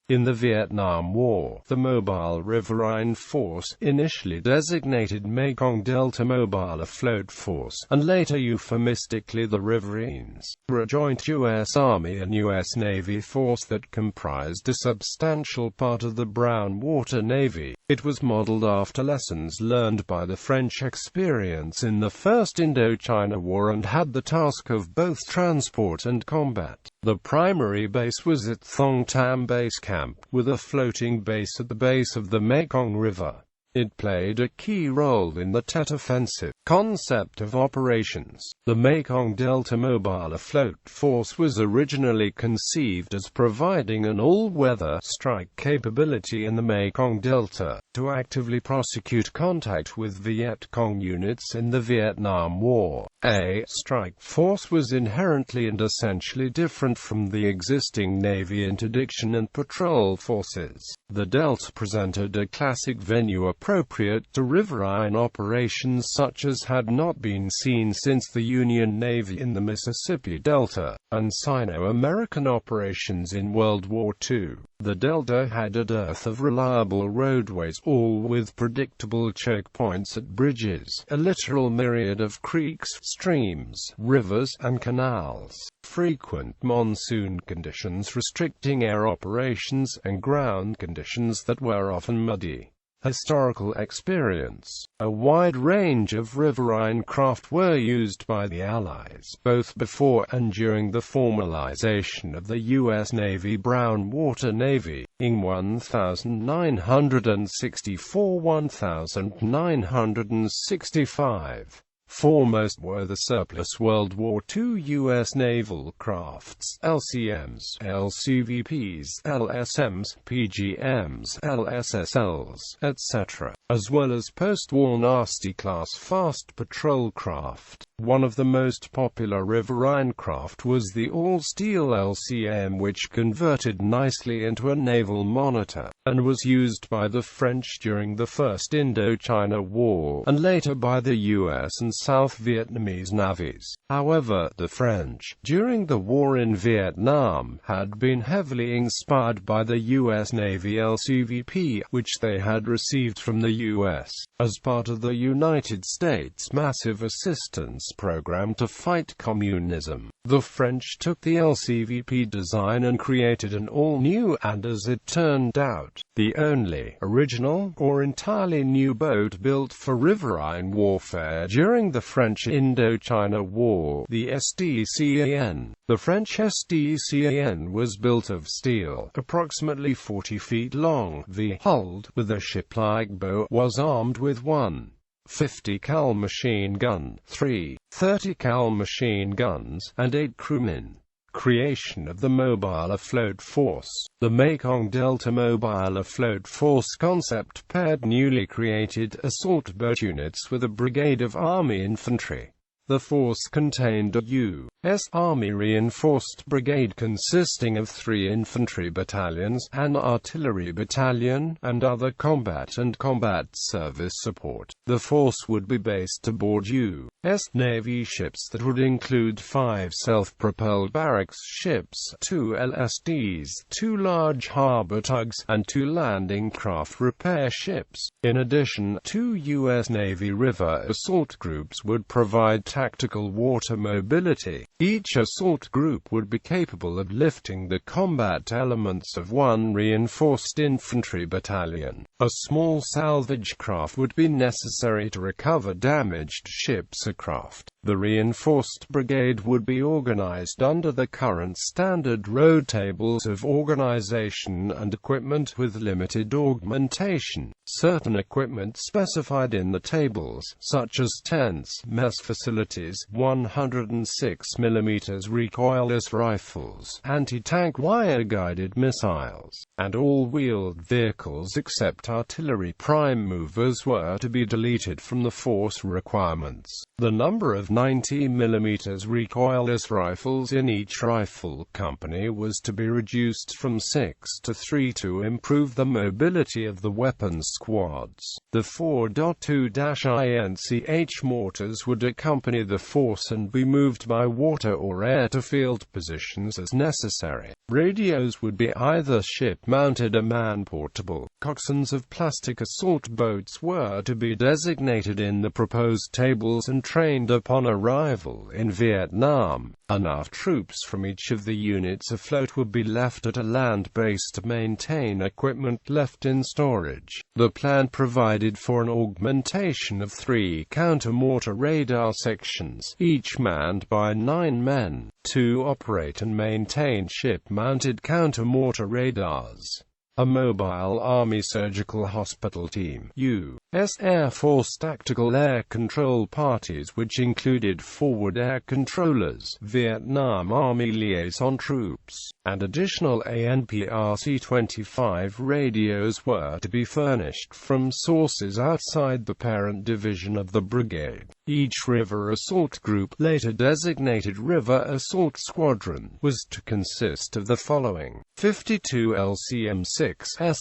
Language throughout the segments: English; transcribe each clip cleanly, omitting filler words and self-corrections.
In the Vietnam War, the Mobile Riverine Force, initially designated Mekong Delta Mobile Afloat Force, and later euphemistically the Riverines, were a joint U.S. Army and U.S. Navy force that comprised a substantial part of the Brown Water Navy. It was modeled after lessons learned by the French experience in the First Indochina War and had the task of both transport and combat. The primary base was at Đồng Tâm Base Camp, with a floating base at the base of the Mekong River. It played a key role in the Tet Offensive concept of operations. The Mekong Delta Mobile Afloat Force was originally conceived as providing an all-weather strike capability in the Mekong Delta, to actively prosecute contact with Viet Cong units in the Vietnam War. A strike force was inherently and essentially different from the existing Navy interdiction and patrol forces. The Delta presented a classic venue appropriate to riverine operations such as had not been seen since the Union Navy in the Mississippi Delta, and Sino-American operations in World War II. The Delta had a dearth of reliable roadways, all with predictable choke points at bridges, a literal myriad of creeks, streams, rivers, and canals, frequent monsoon conditions restricting air operations, and ground conditions that were often muddy. Historical experience. A wide range of riverine craft were used by the Allies, both before and during the formalization of the U.S. Navy Brown Water Navy, in 1964–1965. Foremost were the surplus World War II U.S. naval crafts, LCMs, LCVPs, LSMs, PGMs, LSSLs, etc., as well as post-war Nasty-class fast patrol craft. One of the most popular riverine craft was the all-steel LCM, which converted nicely into a naval monitor, and was used by the French during the First Indochina War, and later by the U.S. and South Vietnamese navies. However, the French, during the war in Vietnam, had been heavily inspired by the U.S. Navy LCVP, which they had received from the U.S. as part of the United States' massive assistance program to fight communism. The French took the LCVP design and created an all-new and, as it turned out, the only original or entirely new boat built for riverine warfare during the French Indochina War, the SDCAN. The French SDCAN was built of steel, approximately 40 feet long. The hull, with a ship-like bow, was armed with one 50 cal machine gun, 3 30 cal machine guns, and 8 crewmen. Creation of the Mobile Afloat Force. The Mekong Delta Mobile Afloat Force concept paired newly created assault boat units with a brigade of Army infantry. The force contained a U.S. Army reinforced brigade consisting of 3 infantry battalions, an artillery battalion, and other combat and combat service support. The force would be based aboard U.S. Navy ships that would include 5 self-propelled barracks ships, 2 LSDs, 2 large harbor tugs, and 2 landing craft repair ships. In addition, 2 U.S. Navy river assault groups would provide tactical water mobility. Each assault group would be capable of lifting the combat elements of 1 reinforced infantry battalion. A small salvage craft would be necessary to recover damaged ships aircraft. The reinforced brigade would be organized under the current standard road tables of organization and equipment with limited augmentation. Certain equipment specified in the tables, such as tents, mess facilities, 106mm recoilless rifles, anti-tank wire-guided missiles, and all-wheeled vehicles except artillery prime movers were to be deleted from the force requirements. The number of 90mm recoilless rifles in each rifle company was to be reduced from 6 to 3 to improve the mobility of the weapons squads. The 4.2-INCH mortars would accompany the force and be moved by water water or air-to-field positions as necessary. Radios would be either ship-mounted or man-portable. Coxswains of plastic assault boats were to be designated in the proposed tables and trained upon arrival in Vietnam. Enough troops from each of the units afloat would be left at a land base to maintain equipment left in storage. The plan provided for an augmentation of 3 counter-mortar radar sections, each manned by 9 men, to operate and maintain ship-mounted counter-mortar radars. A mobile Army surgical hospital team, U.S. Air Force tactical air control parties which included forward air controllers, Vietnam Army liaison troops, and additional ANPRC-25 radios were to be furnished from sources outside the parent division of the brigade. Each River Assault Group, later designated River Assault Squadron, was to consist of the following: 52 LCM-6s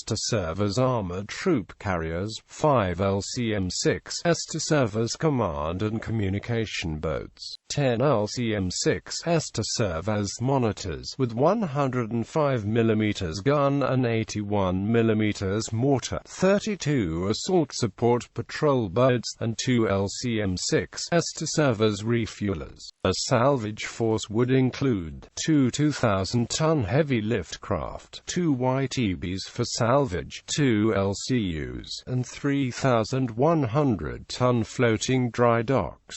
to serve as armored troop carriers, 5 LCM-6s to serve as command and communication boats, 10 LCM-6s to serve as monitors with 105 mm gun and 81 mm mortar, 32 assault support patrol boats, and 2 LCM-6s to serve as refuelers. A salvage force would include 2 2,000-ton heavy lift craft, 2 YTBs for salvage, 2 LCUs, and 3,100-ton floating dry docks.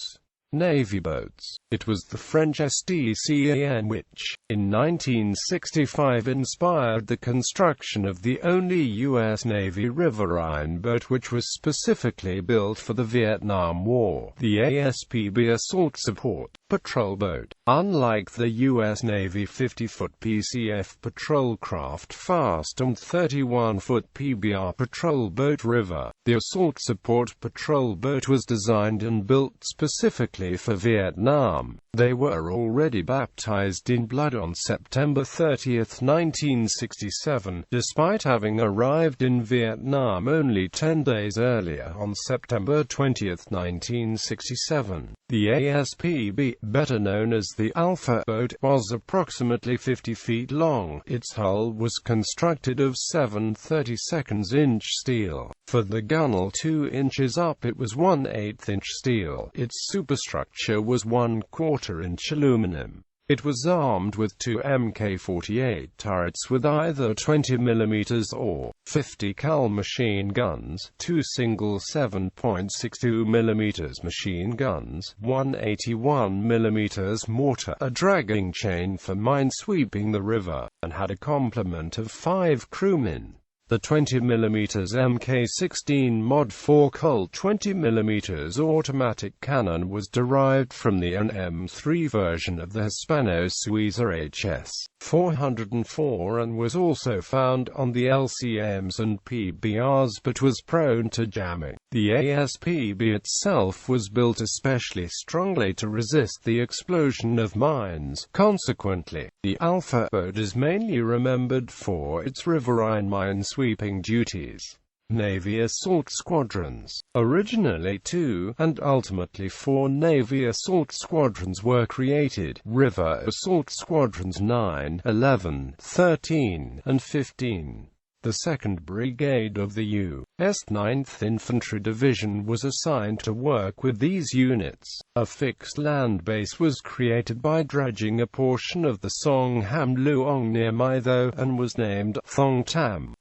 Navy boats. It was the French SDCAN which, in 1965, inspired the construction of the only U.S. Navy riverine boat which was specifically built for the Vietnam War, the ASPB Assault Support Patrol Boat. Unlike the U.S. Navy 50-foot PCF patrol craft fast and 31-foot PBR patrol boat River, the Assault Support Patrol Boat was designed and built specifically for Vietnam. They were already baptized in blood on September 30, 1967, despite having arrived in Vietnam only 10 days earlier on September 20, 1967. The ASPB, better known as the Alpha boat, was approximately 50 feet long. Its hull was constructed of 7/32 steel. For the gunnel 2 inches up it was 1/8 inch steel. Its superstructure was 1/4 inch aluminum. It was armed with 2 Mk-48 turrets with either 20 mm or 50 cal machine guns, 2 single 7.62 mm machine guns, 1 81 mm mortar, a dragging chain for minesweeping the river, and had a complement of 5 crewmen. The 20 mm Mk-16 Mod 4 Colt 20 mm automatic cannon was derived from the NM3 version of the Hispano-Suiza HS-404 and was also found on the LCMs and PBRs but was prone to jamming. The ASPB itself was built especially strongly to resist the explosion of mines. Consequently, the Alpha boat is mainly remembered for its riverine minesweeping duties. Navy Assault Squadrons. Originally 2, and ultimately 4 Navy Assault Squadrons were created: River Assault Squadrons 9, 11, 13, and 15. The 2nd Brigade of the U.S. 9th Infantry Division was assigned to work with these units. A fixed land base was created by dredging a portion of the Song Ham Luong near My Tho, and was named Thong Tam.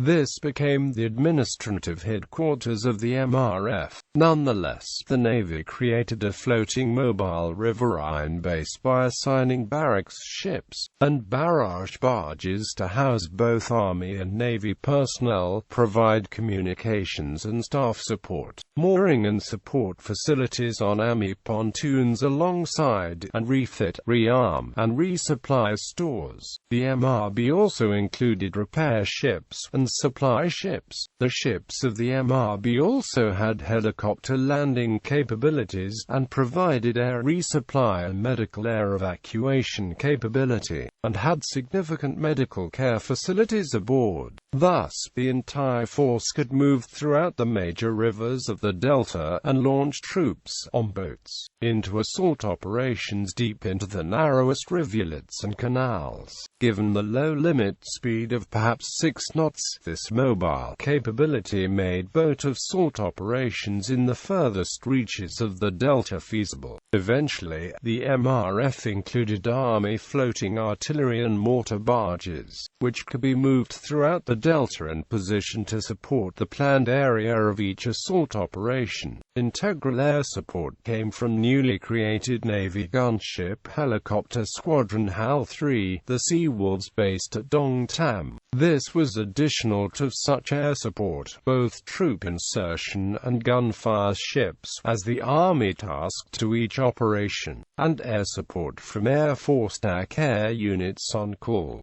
This became the administrative headquarters of the MRF. Nonetheless, the Navy created a floating mobile riverine base by assigning barracks ships and barrage barges to house both Army and Navy personnel, provide communications and staff support, mooring and support facilities on Army pontoons alongside, and refit, rearm, and resupply stores. The MRB also included repair ships and supply ships. The ships of the MRB also had helicopter landing capabilities, and provided air resupply and medical air evacuation capability, and had significant medical care facilities aboard. Thus, the entire force could move throughout the major rivers of the Delta, and launch troops, on boats, into assault operations deep into the narrowest rivulets and canals. Given the low limit speed of perhaps 6 knots, this mobile capability made boat assault operations in the furthest reaches of the Delta feasible. Eventually, the MRF included Army floating artillery and mortar barges, which could be moved throughout the Delta and positioned to support the planned area of each assault operation. Integral air support came from newly created Navy gunship helicopter squadron HAL-3, the Sea Wolves based at Đồng Tâm. This was additional to such air support, both troop insertion and gunfire ships, as the Army tasked to each operation, and air support from Air Force TAC air units on call.